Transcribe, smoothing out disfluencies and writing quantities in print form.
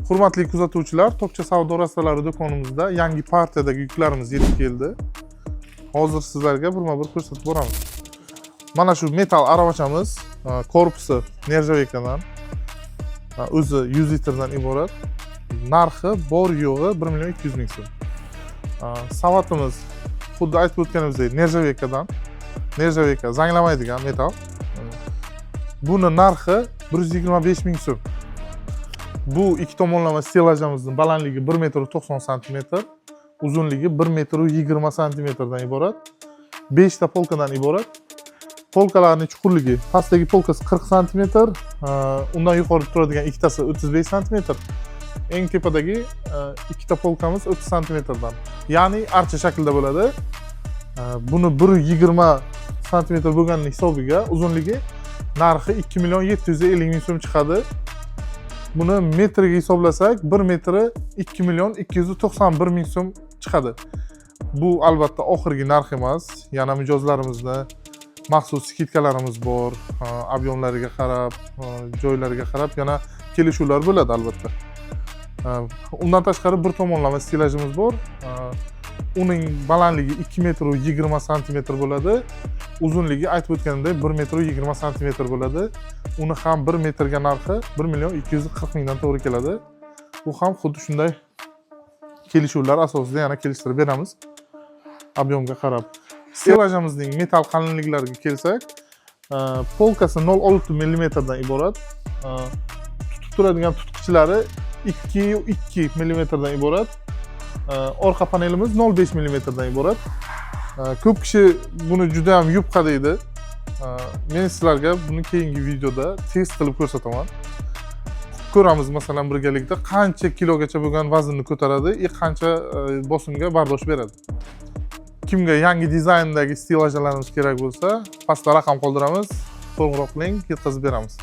Hurmatli kuzatuvchilar, Tokcha savdo rastalari do'konimizda yangi partiyadagi yuklarimiz yetib keldi. Hozir sizlarga birma-bir ko'rsatib boramiz. Mana shu metal aravachamiz, korpusi nerjavekadan, o'zi 100 litrdan iborat. Narxi bor yo'g'i 1 200 ming so'm. Savatimiz xuddi aytib o'tganimizdek nerjavekadan, nerjaveka zanglamaydigan metal. Buni narxi 125 ming so'm. Bu ikki tomonlama stelajimizning balandligi 1,90 m, uzunligi 1,20 m dan iborat. 5 ta polkadan iborat. Polkalarning chuqurligi, pastdagi polkasi 40 cm, undan yuqori turadigan ikkitasi 35 cm. Eng tepadagi ikkita polkamiz 30 cm dan. Ya'ni archa shaklda bo'ladi. Buni 1,20 cm bo'lganligi hisobiga uzunligi narxi 2,750 ming so'm chiqadi. Buni metriga hisoblasak 1 metri 2,291 ming so'm chiqadi. Bu albatta oxirgi narx emas. Yana mijozlarimizni maxsus skidkalarimiz bor. Ob'yomlariga qarab, joylariga qarab yana kelishuvlar bo'ladi albatta. Undan tashqari bir tomonlama stelajimiz bor. Uning balandligi 2,20 m bo'ladi. Uzunligi aytib o'tganimdek 1,20 m bo'ladi. Uni ham 1 metrga narxi 1,240 mingdan to'g'ri keladi. Bu ham xuddi shunday kelishuvlar asosida yana kelishtirib beramiz. Ob'yomga qarab. Stelajimizning metal qalinliklariga kelsak, polkasi 0,6 mm dan iborat. Tutib turadigan tutqichlari 2,2 mm dan iborat. Orqa panelimiz 0,5 mm dan iborat. Ko'p kishi buni juda ham yupqa deydi. Men sizlarga buni keyingi videoda test qilib ko'rsataman. Ko'ramiz masalan birgalikda qancha kilogacha bo'lgan vaznni ko'taradi, qancha bosimga bardosh beradi. Kimga yangi dizayndagi stelajlarimiz kerak bo'lsa, pastda raqam qoldiramiz, qo'ng'iroq qiling, yetkazib beramiz.